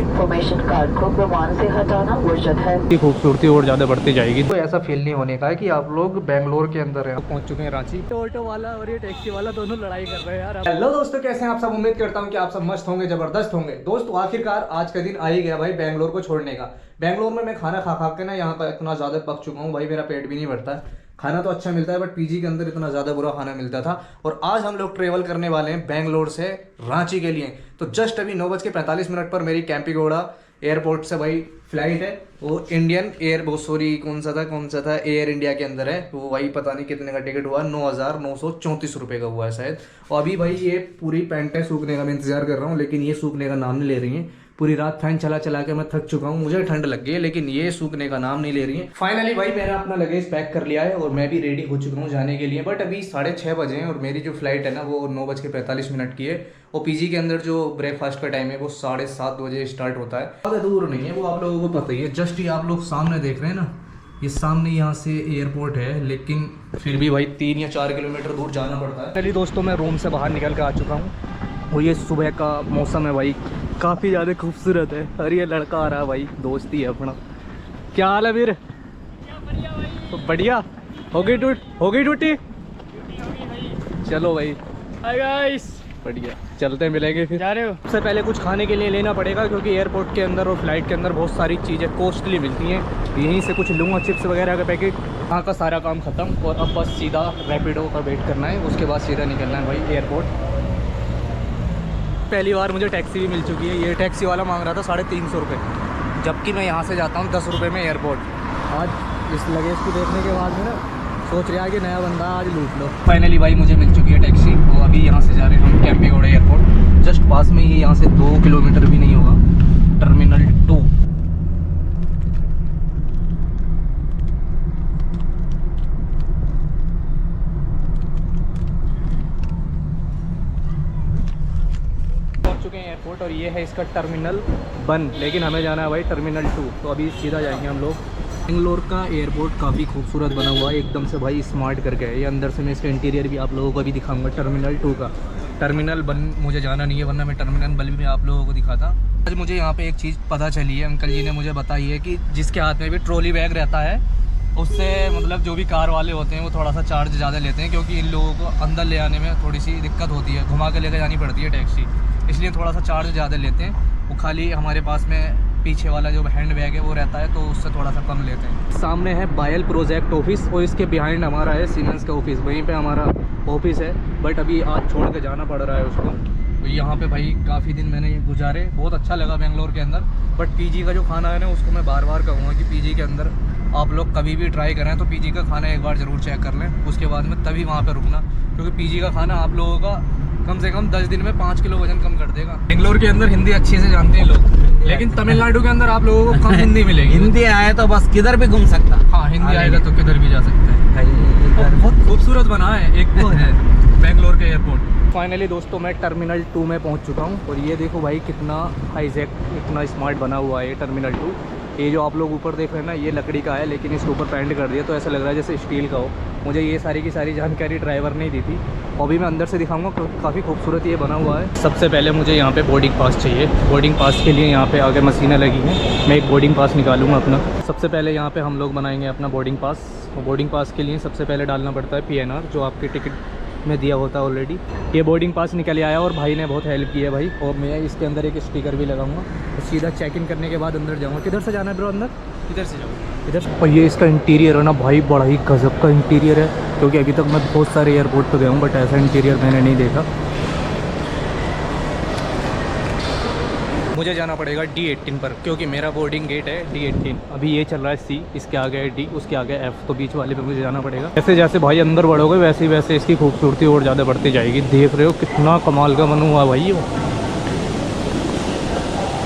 Information card को विमान से हटाना वर्जित है। की खूबसूरती और ज़्यादा बढ़ती जाएगी। तो ऐसा फील नहीं होने का है कि आप लोग बेंगलोर के अंदर हैं। पहुंच चुके हैं रांची। तो ऑटो वाला और ये टैक्सी वाला दोनों लड़ाई कर रहे हैं यार। हेलो दोस्तों, कैसे हैं आप सब? उम्मीद करता हूं कि आप सब मस्त होंगे, जबरदस्त होंगे। दोस्तों आखिरकार आज का दिन आ ही गया भाई बेंगलोर को छोड़ने का। बेंगलोर में मैं खाना खा खा के ना यहाँ पर इतना ज़्यादा पक चुका हूँ भाई, मेरा पेट भी नहीं भरता। खाना तो अच्छा मिलता है बट पीजी के अंदर इतना ज़्यादा बुरा खाना मिलता था। और आज हम लोग ट्रेवल करने वाले हैं बेंगलोर से रांची के लिए। तो जस्ट अभी 9:45 पर मेरी कैंपीगौड़ा एयरपोर्ट से भाई फ्लाइट है। वो इंडियन एयर, वो सॉरी कौन सा था एयर इंडिया के अंदर है वो। भाई पता नहीं कितने का टिकट हुआ, 9,934 रुपये का हुआ है शायद। और अभी भाई ये पूरी पैंट है सूखने का, मैं इंतजार कर रहा हूँ लेकिन ये सूखने का नाम नहीं ले रही है। पूरी रात फैन चला चला के मैं थक चुका हूँ, मुझे ठंड लग गई है लेकिन ये सूखने का नाम नहीं ले रही है। फाइनली भाई मैंने अपना लगेज पैक कर लिया है और मैं भी रेडी हो चुका हूँ जाने के लिए। बट अभी 6:30 बजे हैं और मेरी जो फ्लाइट है ना वो 9:45 की है। और पीजी के अंदर जो ब्रेकफास्ट का टाइम है वो 7:30 बजे स्टार्ट होता है। ज़्यादा दूर नहीं है वो, आप लोगों को पता ही है। जस्ट ही आप लोग सामने देख रहे हैं ना, ये सामने यहाँ से एयरपोर्ट है, लेकिन फिर भी भाई 3 या 4 किलोमीटर दूर जाना पड़ता है। चलिए दोस्तों, मैं रूम से बाहर निकल कर आ चुका हूँ और ये सुबह का मौसम है भाई, काफ़ी ज़्यादा खूबसूरत है। अरे ये लड़का आ रहा है भाई, दोस्ती है अपना। क्या हाल है वीर? बढ़िया भाई। बढ़िया हो गई ड्यूटी? चलो भाई, हाय गाइस, बढ़िया, चलते हैं, मिलेंगे फिर। जा रहे हो? सबसे पहले कुछ खाने के लिए लेना पड़ेगा क्योंकि एयरपोर्ट के अंदर और फ्लाइट के अंदर बहुत सारी चीज़ें कॉस्टली मिलती हैं। यहीं से कुछ लूँगा, चिप्स वगैरह का पैकेट। वहाँ का सारा काम ख़त्म और अब बस सीधा रैपिडो का वेट करना है, उसके बाद सीधा निकलना है भाई एयरपोर्ट। पहली बार मुझे टैक्सी भी मिल चुकी है। ये टैक्सी वाला मांग रहा था 350 रुपये, जबकि मैं यहाँ से जाता हूँ 10 रुपये में एयरपोर्ट। आज इस लगेज को देखने के बाद में ना सोच रहा है कि नया बंदा आज लूट लो। फाइनली भाई मुझे मिल चुकी है टैक्सी और अभी यहाँ से जा रहे हैं हम कैंपीगौड़ा एयरपोर्ट। जस्ट पास में ही, यहाँ से 2 किलोमीटर भी नहीं होगा, टर्मिनल 2। पहुँच चुके हैं एयरपोर्ट और ये है इसका टर्मिनल 1, लेकिन हमें जाना है भाई टर्मिनल 2। तो अभी सीधा जाएंगे हम लोग। बेंगलोर का एयरपोर्ट काफ़ी खूबसूरत बना हुआ है, एकदम से भाई स्मार्ट करके है ये। अंदर से मैं इसका इंटीरियर भी आप लोगों को भी दिखाऊंगा। टर्मिनल 2 का, टर्मिनल 1 मुझे जाना नहीं है, वरना मैं टर्मिनल 1 भी आप लोगों को दिखाता। आज मुझे यहाँ पे एक चीज़ पता चली है, अंकल जी ने मुझे बताई है कि जिसके हाथ में भी ट्रॉली बैग रहता है उससे मतलब जो भी कार वाले होते हैं वो थोड़ा सा चार्ज ज़्यादा लेते हैं, क्योंकि इन लोगों को अंदर ले आने में थोड़ी सी दिक्कत होती है, घुमा के लेकर जानी पड़ती है टैक्सी, इसलिए थोड़ा सा चार्ज ज़्यादा लेते हैं। वो खाली हमारे पास में पीछे वाला जो हैंड बैग है वो रहता है तो उससे थोड़ा सा कम लेते हैं। सामने है बायल प्रोजेक्ट ऑफिस और इसके बिहाइंड हमारा है सीमेंस का ऑफिस, वहीं पे हमारा ऑफिस है। बट अभी आज छोड़ के जाना पड़ रहा है उसको। तो यहाँ पे भाई काफ़ी दिन मैंने गुजारे, बहुत अच्छा लगा बेंगलोर के अंदर। बट पीजी का जो खाना है ना उसको मैं बार बार कहूँगा कि पीजी के अंदर आप लोग कभी भी ट्राई करें तो पीजी का खाना एक बार ज़रूर चेक कर लें, उसके बाद में तभी वहाँ पर रुकना, क्योंकि पीजी का खाना आप लोगों का कम से कम 10 दिन में 5 किलो वजन कम कर देगा। बेंगलोर के अंदर हिंदी अच्छे से जानते हैं लोग, लेकिन तमिलनाडु के अंदर आप लोगों को कम हिंदी मिलेगी। हिंदी आए तो बस किधर भी घूम सकता। हाँ, हिंदी आएगा तो किधर भी जा सकता है। बहुत खूबसूरत बना है, एक तो है बेंगलोर के एयरपोर्ट। फाइनली दोस्तों मैं टर्मिनल 2 में पहुंच चुका हूं और ये देखो भाई कितना हाईजेक, इतना स्मार्ट बना हुआ है ये टर्मिनल 2। ये जो आप लोग ऊपर देख रहे हैं ना ये लकड़ी का है, लेकिन इसके ऊपर पेंट कर दिया तो ऐसा लग रहा है जैसे स्टील का हो। मुझे ये सारी की सारी जानकारी ड्राइवर ने दी थी। अभी मैं अंदर से दिखाऊंगा, काफ़ी खूबसूरत ये बना हुआ है। सबसे पहले मुझे यहाँ पे बोर्डिंग पास चाहिए। बोर्डिंग पास के लिए यहाँ पे आगे मशीनें लगी हैं, मैं एक बोर्डिंग पास निकालूंगा अपना। सबसे पहले यहाँ पे हम लोग बनाएंगे अपना बोर्डिंग पास। बोर्डिंग पास के लिए सबसे पहले डालना पड़ता है PNR, जो आपके टिकट में दिया होता है ऑलरेडी। ये बोर्डिंग पास निकल आया और भाई ने बहुत हेल्प की है भाई। और मैं इसके अंदर एक स्टिकर भी लगाऊंगा तो सीधा चेक इन करने के बाद अंदर जाऊँगा। किधर से जाना है ब्रो अंदर? इधर से जाऊँगा, इधर से। और ये इसका इंटीरियर है ना भाई, बड़ा ही गजब का इंटीरियर है, क्योंकि अभी तक मैं बहुत सारे एयरपोर्ट पर गया हूँ बट ऐसा इंटीरियर मैंने नहीं देखा। मुझे जाना पड़ेगा D18 पर, क्योंकि मेरा बोर्डिंग गेट है D18। अभी ये चल रहा है C, इसके आगे है D, उसके आगे F, तो बीच वाले पे मुझे जाना पड़ेगा। जैसे जैसे भाई अंदर बढ़ोगे वैसे ही वैसे इसकी खूबसूरती और ज़्यादा बढ़ती जाएगी। देख रहे हो कितना कमाल का बना हुआ भाई। वो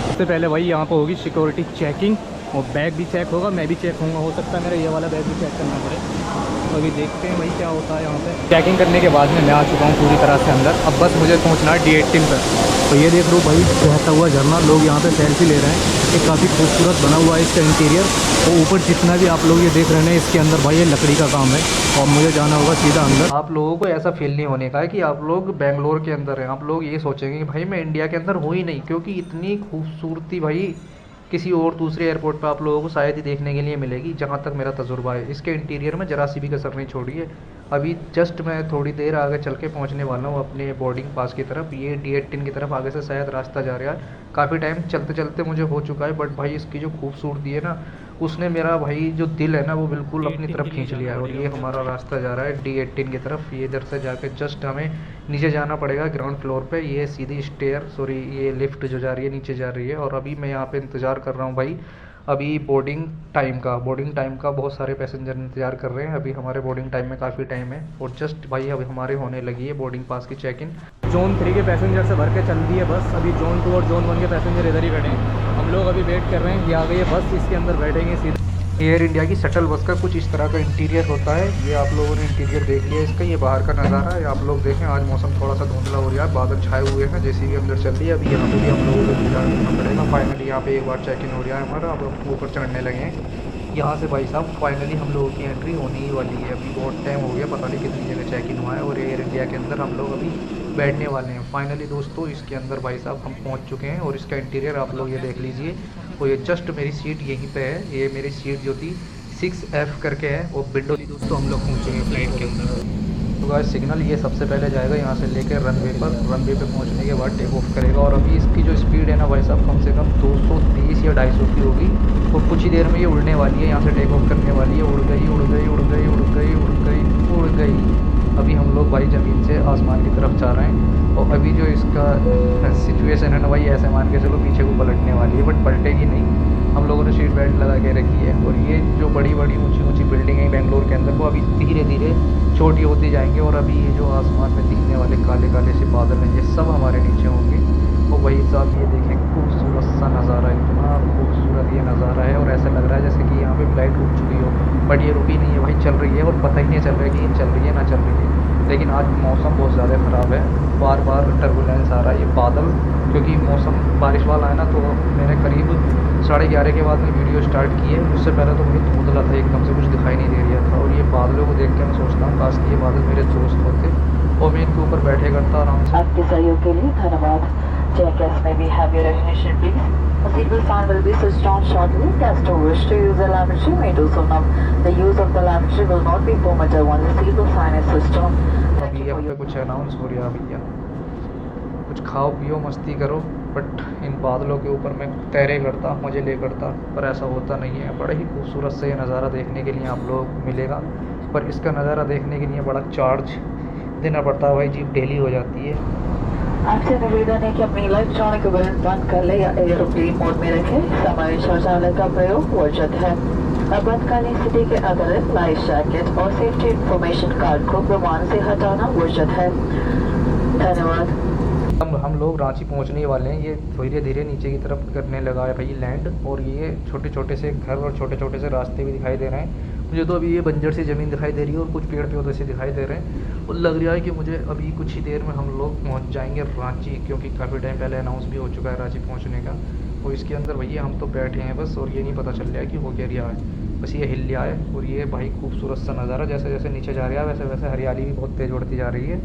सबसे पहले भाई यहाँ पर होगी सिक्योरिटी चेकिंग और बैग भी चेक होगा, मैं भी चेक होऊंगा, हो सकता है मेरा ये वाला बैग भी चेक करना पड़े। तो अभी देखते हैं भाई क्या होता है यहाँ पे। चेकिंग करने के बाद में मैं आ चुका हूँ पूरी तरह से अंदर। अब बस मुझे पहुँचना है D18 पर। तो ये देख लो भाई बहता हुआ झरना, लोग यहाँ पे सेल्फी ले रहे हैं। ये काफ़ी खूबसूरत बना हुआ है इसका इंटीरियर। और ऊपर जितना भी आप लोग ये देख रहे हैं इसके अंदर भाई ये लकड़ी का काम है और मुझे जाना होगा सीधा अंदर। आप लोगों को ऐसा फील नहीं होने का है कि आप लोग बेंगलोर के अंदर हैं। आप लोग ये सोचेंगे कि भाई मैं इंडिया के अंदर हूँ ही नहीं, क्योंकि इतनी खूबसूरती भाई किसी और दूसरे एयरपोर्ट पर आप लोगों को शायद ही देखने के लिए मिलेगी, जहाँ तक मेरा तजुर्बा है। इसके इंटीरियर में जरा सी भी कसर नहीं छोड़ी है। अभी जस्ट मैं थोड़ी देर आगे चल के पहुँचने वाला हूँ अपने बोर्डिंग पास की तरफ। ये D18 की तरफ आगे से शायद रास्ता जा रहा है। काफ़ी टाइम चलते चलते मुझे हो चुका है, बट भाई इसकी जो खूबसूरती है ना, उसने मेरा भाई जो दिल है ना वो बिल्कुल अपनी तरफ खींच लिया है। और ये हमारा रास्ता जा रहा है D18 की तरफ। ये इधर से जाके जस्ट हमें नीचे जाना पड़ेगा ग्राउंड फ्लोर पे। ये सीधी ये लिफ्ट जो जा रही है नीचे जा रही है। और अभी मैं यहाँ पे इंतज़ार कर रहा हूँ भाई अभी बोर्डिंग टाइम का बहुत सारे पैसेंजर इंतज़ार कर रहे हैं। अभी हमारे बोर्डिंग टाइम में काफ़ी टाइम है और जस्ट भाई अभी हमारे होने लगी है बोर्डिंग पास की चेक इन। जोन 3 के पैसेंजर से भर के चल दी है बस। अभी जोन 2 और जोन 1 के पैसेंजर इधर ही खड़े हैं। हम लोग अभी वेट कर रहे हैं, ये आ गई है बस, इसके अंदर बैठेंगे सीधे। एयर इंडिया की शटल बस का कुछ इस तरह का इंटीरियर होता है। ये आप लोगों ने इंटीरियर देख लिया इसका। ये बाहर का नज़ारा है, आप लोग देखें। आज मौसम थोड़ा सा धुंधला हो रहा है, बादल छाए हुए हैं, जैसे भी अंदर चल रही है। अभी यहाँ पे भी हम लोगों को इंतजार करना पड़ेगा। फाइनली यहाँ पे एक बार चेक इन हो रहा है हमारा। अब हम ऊपर चढ़ने लगे हैं। यहाँ से भाई साहब फाइनली हम लोगों की एंट्री होने ही वाली है। अभी बहुत टाइम हो गया, पता नहीं कितनी जगह चेक इन हुआ है। और एयर इंडिया के अंदर हम लोग अभी बैठने वाले हैं फाइनली दोस्तों। इसके अंदर भाई साहब हम पहुँच चुके हैं और इसका इंटीरियर आप लोग ये देख लीजिए। और ये जस्ट मेरी सीट यहीं पे है। ये मेरी सीट जो थी 6F करके है, वो विंडो थी दोस्तों। हम लोग पहुँचेंगे फ्लाइट के अंदर। तो गाइस सिग्नल ये सबसे पहले जाएगा यहाँ से लेकर रनवे पर। रनवे पे पहुँचने के बाद टेक ऑफ करेगा। और अभी इसकी जो स्पीड है ना भाई साहब कम से कम 230 या 250 की होगी। और कुछ ही देर में ये उड़ने वाली है, यहाँ से टेक ऑफ करने वाली है। उड़ गई उड़ गई उड़ गई उड़ गई उड़ गई उड़ गई। अभी हम लोग भाई ज़मीन से आसमान की तरफ जा रहे हैं। और अभी जो इसका सिचुएशन है ना भाई, ऐसे मान के चलो पीछे को पलटने वाली है, बट पलटेगी नहीं। हम लोगों ने सीट बेल्ट लगा के रखी है। और ये जो बड़ी बड़ी ऊंची ऊंची बिल्डिंग है बेंगलोर के अंदर, वो अभी धीरे धीरे छोटी होती जाएंगी। और अभी ये जो आसमान में दिखने वाले काले काले से बादल हैं, ये सब हमारे नीचे होंगे। और वही साथ ये देखें खूबसूरत सा नज़ारा, इतना खूबसूरत ये नज़ारा है। और ऐसा लग रहा है जैसे कि यहाँ पे फ्लाइट रुक चुकी हो, बट ये रुकी नहीं है भाई, चल रही है। और पता ही नहीं चल रहा है कि ये चल रही है ना चल रही है। लेकिन आज मौसम बहुत ज़्यादा ख़राब है, बार बार टर्बुलेंस आ रहा है। ये बादल क्योंकि मौसम बारिश वाला है ना, तो मैंने करीब 11:30 के बाद में वीडियो स्टार्ट की है। उससे पहले तो मुझे धुंधला था, एकदम से कुछ दिखाई नहीं दे रहा था। और ये बादलों को देख के मैं सोचता हूँ काश कि ये बादल मेरे दोस्त होते और मैं इनके ऊपर बैठे करता आराम से। आपके सहयोग के लिए धन्यवाद। Jackass, may we have your recognition, please? A seatbelt sign will be switched on shortly. Guests who wish to use the lavatory may do so now. The use of the lavatory will not be permitted once the seatbelt sign is switched on. अभी यहाँ पे कुछ announce हो रहा है भैया, कुछ खाओ पियो मस्ती करो। बट इन बादलों के ऊपर मैं तैरे करता, मज़े ले करता, पर ऐसा होता नहीं है। बड़ा ही खूबसूरत से ये नज़ारा देखने के लिए आप लोग मिलेगा, पर इसका नज़ारा देखने के लिए बड़ा चार्ज देना पड़ता है भाई, जीप डेली हो जाती है। आपसे निवेदन है कि अपनी इलेक्ट्रॉनिक उपकरण बंद कर ले या एयरप्लेन मोड में रखें। सामान्य शौचालय का प्रयोग वर्जित है। आपातकालीन स्थिति के अतिरिक्त लाइफ जैकेट और सेफ्टी इंफॉर्मेशन कार्ड को विमान से हटाना वर्जित है। धन्यवाद। हम लोग रांची पहुंचने वाले हैं। ये धीरे धीरे नीचे की तरफ करने लगा है भाई लैंड। और ये छोटे छोटे से घर और छोटे छोटे से रास्ते भी दिखाई दे रहे हैं मुझे। तो अभी ये बंजर सी ज़मीन दिखाई दे रही है और कुछ पेड़ पौधे से दिखाई दे रहे हैं। और लग रहा है कि मुझे अभी कुछ ही देर में हम लोग पहुंच जाएंगे रांची, क्योंकि काफ़ी टाइम पहले अनाउंस भी हो चुका है रांची पहुंचने का। और इसके अंदर भैया हम तो बैठे हैं बस, और ये नहीं पता चल रहा है कि हो क्या रहा है। बस ये हिल रहा है। और ये भाई खूबसूरत सा नज़ारा, जैसे जैसे नीचे जा रहा है वैसे वैसे हरियाली भी बहुत तेज़ बढ़ती जा रही है।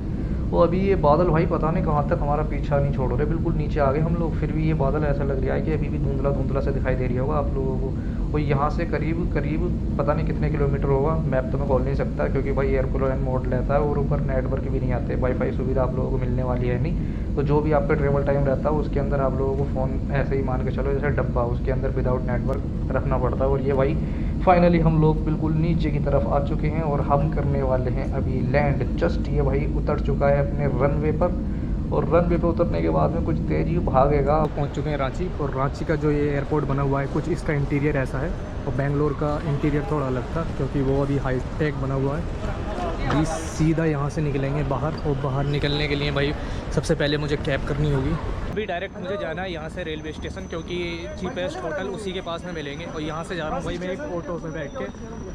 और अभी ये बादल भाई पता नहीं कहाँ तक हमारा पीछा नहीं छोड़ रहे, बिल्कुल नीचे आ गए हम लोग। फिर भी ये बादल ऐसा लग रहा है कि अभी भी धुंधला धुंधला से दिखाई दे रही होगा आप लोगों को। और यहाँ से करीब करीब पता नहीं कितने किलोमीटर होगा, मैप तो मैं बोल नहीं सकता क्योंकि भाई एयरप्लेन मोड लेता है और ऊपर नेटवर्क भी नहीं आते, वाईफाई सुविधा आप लोगों को मिलने वाली है नहीं। तो जो भी आपका ट्रेवल टाइम रहता है उसके अंदर आप लोगों को फ़ोन ऐसे ही मान के चलो जैसे डब्बा, उसके अंदर विदाउट नेटवर्क रखना पड़ता है। और ये भाई फाइनली हम लोग बिल्कुल नीचे की तरफ आ चुके हैं और हम करने वाले हैं अभी लैंड। जस्ट ये भाई उतर चुका है अपने रनवे पर। और रनवे पे उतरने के बाद में कुछ तेज़ ही भागेगा। पहुंच चुके हैं रांची। और रांची का जो ये एयरपोर्ट बना हुआ है कुछ इसका इंटीरियर ऐसा है। और बेंगलोर का इंटीरियर थोड़ा अलग था क्योंकि वो अभी हाई टेक बना हुआ है। अभी सीधा यहाँ से निकलेंगे बाहर, और बाहर निकलने के लिए भाई सबसे पहले मुझे कैब करनी होगी। अभी डायरेक्ट मुझे जाना है यहाँ से रेलवे स्टेशन, क्योंकि चीपेस्ट होटल उसी के पास में मिलेंगे। और यहाँ से जा रहा हूँ भाई मैं एक ऑटो में बैठ के।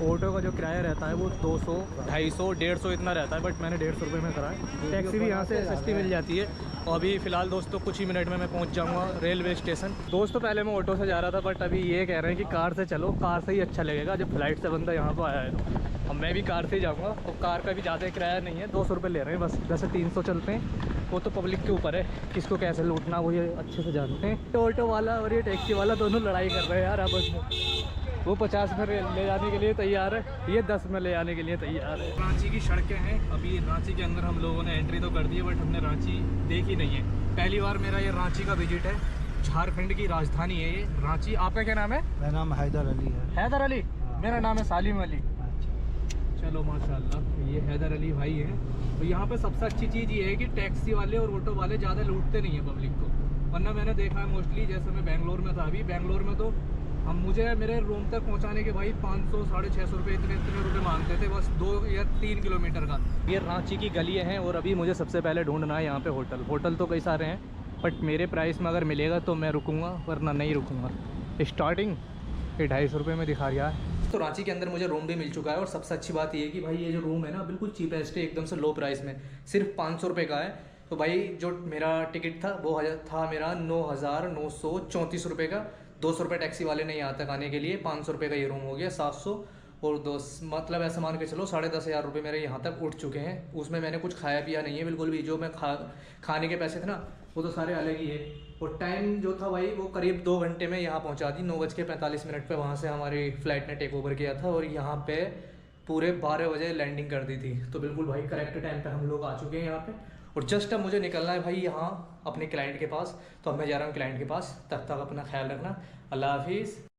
ऑटो का जो किराया रहता है वो 200, 250, 150 इतना रहता है, बट मैंने 150 रुपये में करा है। टैक्सी भी यहाँ से सस्ती मिल जाती है। और अभी फ़िलहाल दोस्तों कुछ ही मिनट में मैं पहुँच जाऊँगा रेलवे स्टेशन। दोस्तों पहले मैं ऑटो से जा रहा था, बट अभी ये कह रहे हैं कि कार से चलो, कार से ही अच्छा लगेगा। जब फ्लाइट से बंदा यहाँ पर आया है तो अब मैं भी कार से ही जाऊँगा। और कार का भी ज़्यादा किराया नहीं है, 200 रुपये ले रहे हैं बस। वैसे 300 चलते हैं, वो तो पब्लिक के ऊपर है, किसको कैसे लूटना वो ये अच्छे से जानते हैं। ऑटो वाला और ये टैक्सी वाला दोनों लड़ाई कर रहे हैं यार आपस में। वो 50 में ले जाने के लिए तैयार है, ये 10 में ले जाने के लिए तैयार है। रांची की सड़कें हैं। अभी रांची के अंदर हम लोगों ने एंट्री तो कर दी है, बट हमने रांची देखी नहीं है। पहली बार मेरा ये रांची का विजिट है। झारखंड की राजधानी है ये रांची। आपका क्या नाम है? मेरा नाम हैदर अली है। हैदर अली? मेरा नाम है सालिम अली। चलो माशाल्लाह, ये हैदर अली भाई हैं। तो यहाँ पे सबसे अच्छी चीज़ ये है कि टैक्सी वाले और ऑटो वाले ज़्यादा लूटते नहीं हैं पब्लिक को। वरना मैंने देखा है मोस्टली, जैसे मैं बेंगलोर में था अभी, बेंगलोर में तो हम मुझे मेरे रूम तक पहुँचाने के भाई 500, 650 रुपये इतने रुपये मांगते थे, बस 2 या 3 किलोमीटर का। ये रांची की गलियाँ हैं। और अभी मुझे सबसे पहले ढूंढना है यहाँ पे होटल तो कई सारे हैं, बट मेरे प्राइस में अगर मिलेगा तो मैं रुकूँगा, वरना नहीं रुकूँगा। स्टार्टिंग ये 250 रुपये में दिखा रहा है। तो रांची के अंदर मुझे रूम भी मिल चुका है। और सबसे अच्छी बात ये है कि भाई ये जो रूम है ना बिल्कुल चीपेस्ट है, एकदम से लो प्राइस में, सिर्फ 500 रुपये का है। तो भाई जो मेरा टिकट था वो था मेरा 9,934 रुपये का। 200 रुपये टैक्सी वाले ने यहाँ तक आने के लिए, 500 रुपये का ये रूम हो गया 700। और मतलब ऐसा मान के चलो 10,500 रुपये मेरे यहाँ तक उठ चुके हैं। उसमें मैंने कुछ खाया पिया नहीं है बिल्कुल भी। जो मैं खाने के पैसे थे ना वो तो सारे अलग ही है। और टाइम जो था भाई वो करीब 2 घंटे में यहाँ पहुँचा दी। 9:45 पे वहाँ से हमारी फ़्लाइट ने टेक ओवर किया था, और यहाँ पे पूरे 12 बजे लैंडिंग कर दी थी। तो बिल्कुल भाई करेक्ट टाइम पे हम लोग आ चुके हैं यहाँ पे। और जस्ट अब मुझे निकलना है भाई यहाँ अपने क्लाइंट के पास। तो अब मैं जा रहा हूँ क्लाइंट के पास। तब तक अपना ख्याल रखना। अल्लाह हाफिज़।